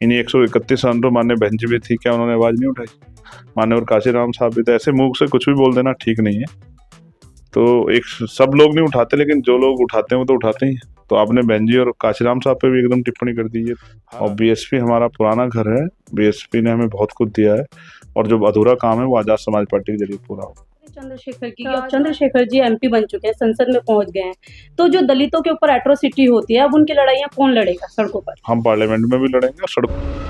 इन्हीं 131 रन तो माननीय बहन जी भी थी, क्या उन्होंने आवाज नहीं उठाई? मान्यवर काशीराम साहब भी थे। ऐसे मुंह से कुछ भी बोल देना ठीक नहीं है। तो एक सब लोग नहीं उठाते, लेकिन जो लोग उठाते हैं वो तो उठाते ही हैं। तो आपने बहन जी और काशीराम साहब पे भी एकदम टिप्पणी कर दी है। और बीएसपी हमारा पुराना घर है, बीएसपी ने हमें बहुत कुछ दिया है, और जो अधूरा काम है वो आजाद समाज पार्टी के जरिए पूरा होगा। चंद्रशेखर की अब चंद्रशेखर जी एमपी बन चुके हैं, संसद में पहुंच गए हैं, तो जो दलितों के ऊपर एट्रोसिटी होती है, अब उनकी लड़ाइयां कौन लड़ेगा सड़कों पर? हम पार्लियामेंट में भी लड़ेंगे और सड़क।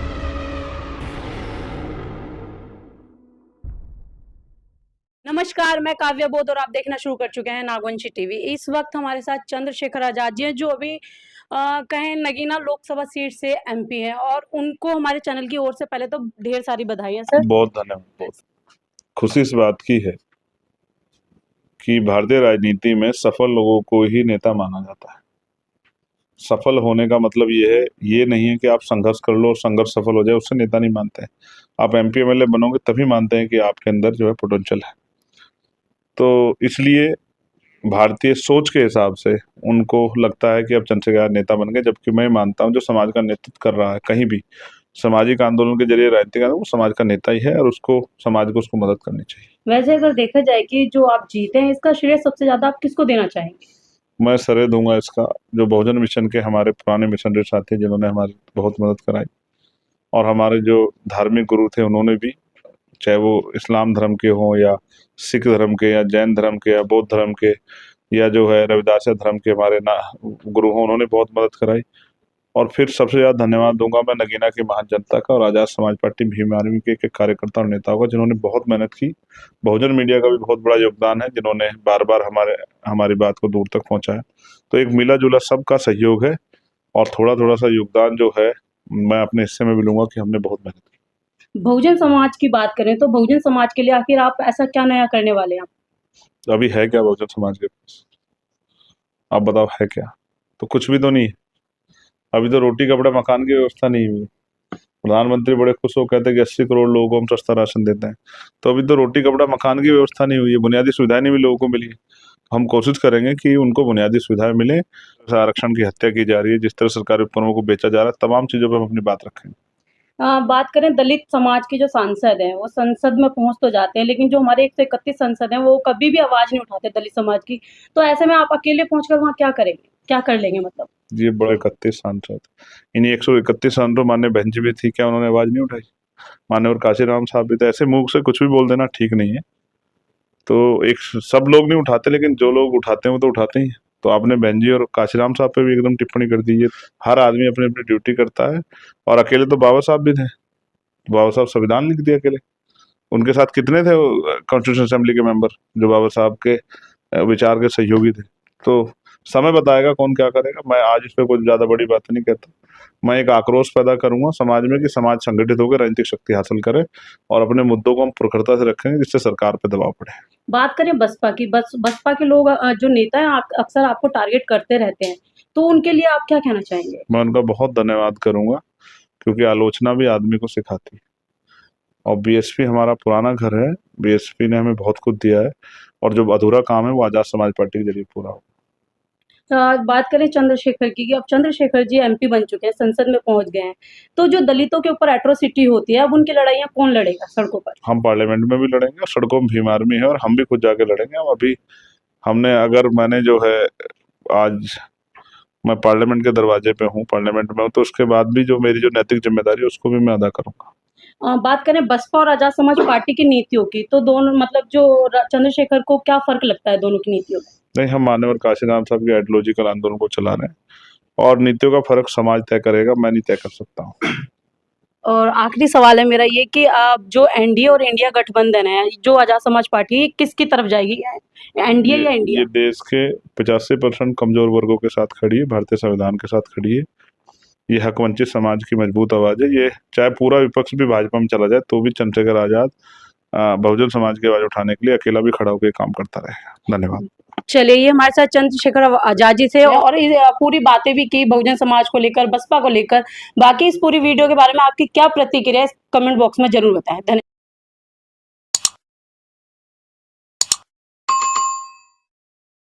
नमस्कार, मैं काव्या बोध और आप देखना शुरू कर चुके हैं नागवंशी टीवी। इस वक्त हमारे साथ चंद्रशेखर आजाद जी हैं, जो अभी कहें नगीना लोकसभा सीट से एमपी हैं, और उनको हमारे चैनल की ओर से पहले तो ढेर सारी बधाइयां सर। बहुत धन्यवाद। बहुत खुशी इस बात की है कि भारतीय राजनीति में सफल लोगों को ही नेता माना जाता है। सफल होने का मतलब ये नहीं है कि आप संघर्ष कर लो और संघर्ष सफल हो जाए, उससे नेता नहीं मानते हैं। आप एमपी एमएलए बनोगे तभी मानते हैं कि आपके अंदर जो है पोटेंशियल है। तो इसलिए भारतीय सोच के हिसाब से उनको लगता है कि अब चंद्रशेखर नेता बन गए, जबकि मैं मानता हूं जो समाज का नेतृत्व कर रहा है कहीं भी सामाजिक आंदोलन के जरिए राजनीति का, वो समाज का नेता ही है, और उसको समाज को उसको मदद करनी चाहिए। वैसे अगर देखा जाए कि जो आप जीते हैं, इसका श्रेय सबसे ज्यादा आप किसको देना चाहेंगे? मैं श्रेय दूंगा इसका जो बहुजन मिशन के हमारे पुराने मिशनरी साथी, जिन्होंने हमारी बहुत मदद कराई, और हमारे जो धार्मिक गुरु थे उन्होंने भी, चाहे वो इस्लाम धर्म के हों या सिख धर्म के या जैन धर्म के या बौद्ध धर्म के या जो है रविदास धर्म के हमारे ना गुरु हों, उन्होंने बहुत मदद कराई। और फिर सबसे ज़्यादा धन्यवाद दूंगा मैं नगीना की महान जनता का और आज़ाद समाज पार्टी भीम आर्मी के कार्यकर्ता और नेताओं का, जिन्होंने बहुत मेहनत की। बहुजन मीडिया का भी बहुत बड़ा योगदान है, जिन्होंने बार बार हमारी बात को दूर तक पहुंचाया। तो एक मिला जुला सबका सहयोग है, और थोड़ा थोड़ा सा योगदान जो है मैं अपने हिस्से में भी लूंगा कि हमने बहुत मेहनत की। बहुजन समाज की बात करें तो बहुजन समाज के लिए आखिर आप ऐसा क्या नया करने वाले हैं? अभी है क्या बहुजन समाज के पास? आप बताओ है क्या? तो कुछ भी तो नहीं है। अभी तो रोटी कपड़ा मकान की व्यवस्था नहीं हुई। प्रधानमंत्री बड़े खुश हो कहते हैं कि 80 करोड़ लोगों को हम सस्ता राशन देते हैं, तो अभी तो रोटी कपड़ा मकान की व्यवस्था नहीं हुई है, बुनियादी सुविधाएं नहीं भी लोगों को मिली है। हम कोशिश करेंगे कि उनको बुनियादी सुविधाएं मिले। आरक्षण की हत्या की जा रही है, जिस तरह सरकारी उपकरणों को बेचा जा रहा है, तमाम चीजों पर हम अपनी बात रखेंगे। बात करें दलित समाज के जो सांसद हैं, वो संसद में पहुंच तो जाते हैं, लेकिन जो हमारे 131 सांसद हैं, वो कभी भी आवाज नहीं उठाते दलित समाज की। तो ऐसे में आप अकेले पहुंचकर वहां क्या करेंगे, क्या कर लेंगे मतलब? ये बड़े 31 सांसद, इन्हीं 131 रन तो माननीय बहन जी भी थी, क्या उन्होंने आवाज नहीं उठाई? मान्यवर काशीराम साहब भी थे। ऐसे मुंह से कुछ भी बोल देना ठीक नहीं है। तो एक सब लोग नहीं उठाते, लेकिन जो लोग उठाते हैं वो तो उठाते ही हैं। तो आपने बहन जी और काशीराम साहब पे भी एकदम टिप्पणी कर दी है। हर आदमी अपनी अपनी ड्यूटी करता है, और अकेले तो बाबा साहब भी थे। बाबा साहब संविधान लिख दिया अकेले। उनके साथ कितने थे कॉन्स्टिट्यूशन असेंबली के मेंबर जो बाबा साहब के विचार के सहयोगी थे? तो समय बताएगा कौन क्या करेगा। मैं आज इस पे कुछ ज्यादा बड़ी बात नहीं कहता। मैं एक आक्रोश पैदा करूंगा समाज में कि समाज संगठित होकर राजनीतिक शक्ति हासिल करे, और अपने मुद्दों को हम प्रखरता से रखेंगे, जिससे सरकार पे दबाव पड़े। बात करें बसपा की, बसपा के लोग जो नेता हैं अक्सर आपको टारगेट करते रहते हैं, तो उनके लिए आप क्या कहना चाहेंगे? मैं उनका बहुत धन्यवाद करूंगा, क्योंकि आलोचना भी आदमी को सिखाती है। और बीएसपी हमारा पुराना घर है, बीएसपी ने हमें बहुत कुछ दिया है, और जो अधूरा काम है वो आजाद समाज पार्टी के जरिए पूरा होगा। बात करें चंद्रशेखर की, अब चंद्रशेखर जी एमपी बन चुके हैं, संसद में पहुंच गए हैं, तो जो दलितों के ऊपर एट्रोसिटी होती है, अब उनकी लड़ाइयां कौन लड़ेगा सड़कों पर? हम पार्लियामेंट में भी लड़ेंगे और सड़कों में भीम आर्मी है, और हम भी खुद जाके लड़ेंगे। हम अभी हमने अगर मैंने जो है आज मैं पार्लियामेंट के दरवाजे पे हूँ, पार्लियामेंट में हूँ, तो उसके बाद भी जो मेरी जो नैतिक जिम्मेदारी है उसको भी मैं अदा करूंगा। बात करें बसपा और आजाद समाज पार्टी की नीतियों की, तो दोनों मतलब जो चंद्रशेखर को क्या फर्क लगता है दोनों की नीतियों में? नहीं, हम मान्यवर काशीराम साहब के आइडियोलॉजिकल आंदोलन को चला रहे हैं, और नीतियों का फर्क समाज तय करेगा, मैं नहीं तय कर सकता हूँ। और आखिरी सवाल है मेरा ये कि आप जो एनडीए और इंडिया गठबंधन है, जो आजाद समाज पार्टी है, किसकी तरफ जाएगी, एनडीए या इंडिया? ये देश के 85% कमजोर वर्गों के साथ खड़ी है, भारतीय संविधान के साथ खड़ी है। ये हक वंचित समाज की मजबूत आवाज है। ये चाहे पूरा विपक्ष भी भाजपा में चला जाए तो भी चंद्रशेखर आजाद बहुजन समाज की आवाज उठाने के लिए अकेला भी खड़ा होकर काम करता रहेगा। धन्यवाद। चलिए, ये हमारे साथ चंद्रशेखर आजाद जी थे, और पूरी बातें भी की बहुजन समाज को लेकर, बसपा को लेकर। बाकी इस पूरी वीडियो के बारे में आपकी क्या प्रतिक्रिया है, कमेंट बॉक्स में जरूर बताएं। धन्यवाद।